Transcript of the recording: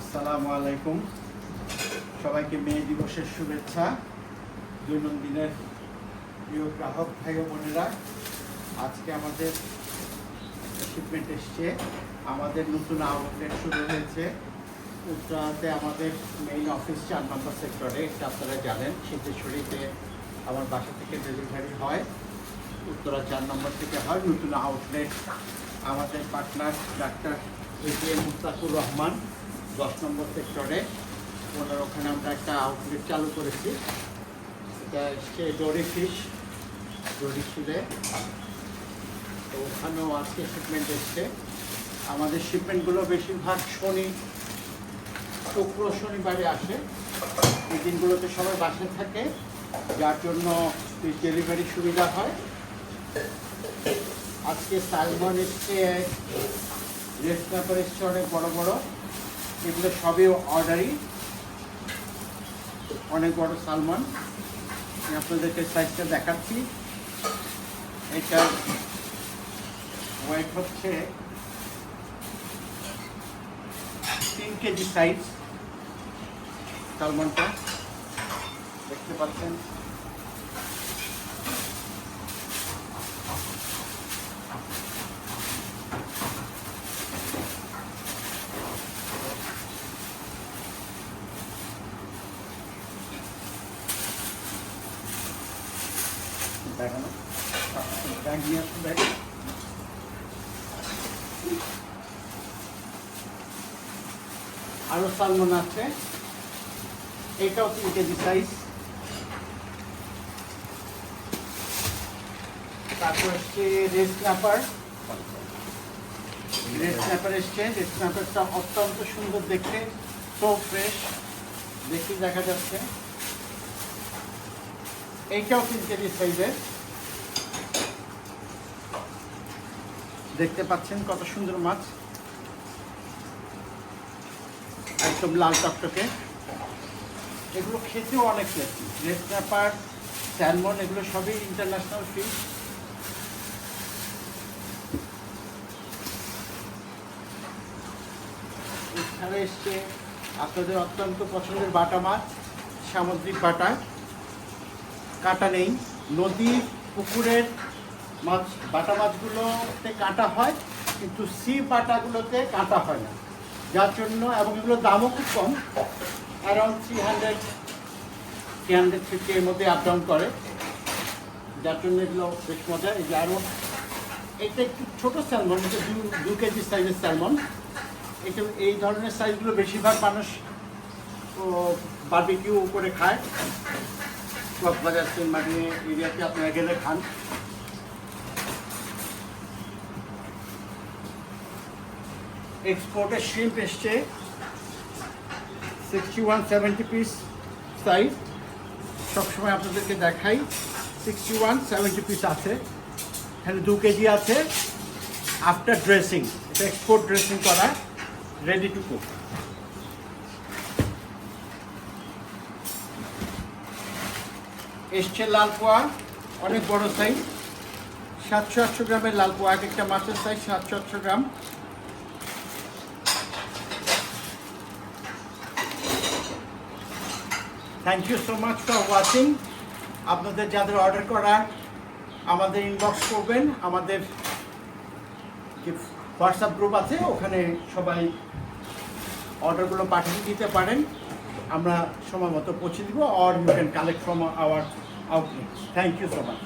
আসসালামু আলাইকুম, সবাইকে মে দিবসের শুভেচ্ছা। দৈনন্দিনের প্রিয় গ্রাহক ভাই ও বোনেরা, আজকে আমাদের শিপমেন্ট এসছে। আমাদের নতুন আউটলেট শুরু হয়েছে উত্তরাতে। আমাদের মেইন অফিস 4 নম্বর সেক্টরে, এটা আপনারা জানেন। সিদ্ধেশ্বরীতে আমার বাসা থেকে ডেলিভারি হয়, উত্তরা 4 নম্বর থেকে হয়। নতুন আউটলেট আমাদের partner doctor ATM Mustakur Rahman 10 নম্বর সেক্টরে, ওখানে আমরা একটা আউটলেট চালু করেছি। এটা এসছে ডোরি ফিশে, তো ওখানেও আজকে শিপমেন্ট এসছে। আমাদের শিপমেন্টগুলো বেশিরভাগ শুক্র শনিবারে আসে। এই দিনগুলোতে সবাই বাসায় থাকে, যার জন্য ডেলিভারি সুবিধা হয়। আজকে সালমন এসছে, রেড স্ন্যাপার এসছে অনেক বড় বড়। এগুলো সবই অর্ডারি, অনেক বড় সালমন। আপনাদেরকে সাইজটা দেখাচ্ছি। এটার ওয়েট হচ্ছে 3 কেজি সাইজ। সালমনটা দেখতে পাচ্ছেন। দেখানো ব্যাগ নিয়ে আসুন, ব্যাগ। আরো সালমন আছে, এটাও 3 কেজি সাইজ। তারপর হচ্ছে রেড স্ন্যাপার এসছে। রেড স্ন্যাপারটা অত্যন্ত সুন্দর দেখতে, সো ফ্রেশ, দেখি দেখা যাচ্ছে। এইটাও 3 কেজি সাইজের। দেখতে পাচ্ছেন কত সুন্দর মাছ, একদম লাল টকটকে। এগুলো খেতেও অনেক টেস্টি। রেড স্ন্যাপার, স্যালমন, এগুলো সবই ইন্টারন্যাশনাল ফিশ। এখানে এসছে আপনাদের অত্যন্ত পছন্দের বাটা মাছ, সামুদ্রিক বাটা। কাঁটা নেই। নদী পুকুরের মাছ, বাটা মাছগুলোতে কাঁটা হয়, কিন্তু সি বাটাগুলোতে কাঁটা হয় না, যার জন্য। এবং এগুলোর দামও খুব কম, অ্যারাউন্ড 350 এর মধ্যে আপ ডাউন করে, যার জন্য এগুলো বেশ মজা। এই যে আরও এটা একটু ছোটো স্যালমন, এটা 2 কেজি সাইজের স্যালমন। এটা এই ধরনের সাইজগুলো বেশিরভাগ মানুষ বারবিকিউ করে খায়। কক্সবাজার সেন্টমার্টিন এরিয়াতে আপনারা গেলে খান। এক্সপোর্টের শ্রিম্প এসছে 61-70 পিস সাইজ। সবসময় আপনাদেরকে দেখাই, 61-70 পিস আছে। এখানে 2 কেজি আছে। আফটার ড্রেসিং, এটা এক্সপোর্ট ড্রেসিং করা, রেডি টু কুক। এসছে লাল পোয়া, অনেক বড় সাইজ, 700-800 গ্রামের লাল পোয়া। এক একটা মাছের size 700-800 gram. Thank you so much for watching. আপনাদের যাদের অর্ডার করার, আমাদের ইনবক্স করবেন। আমাদের যে হোয়াটসঅ্যাপ গ্রুপ আছে, ওখানে সবাই অর্ডারগুলো পাঠিয়ে দিতে পারেন, আমরা সময় মতো পৌঁছে দিব। Or you can collect from our outlet. Thank you so much.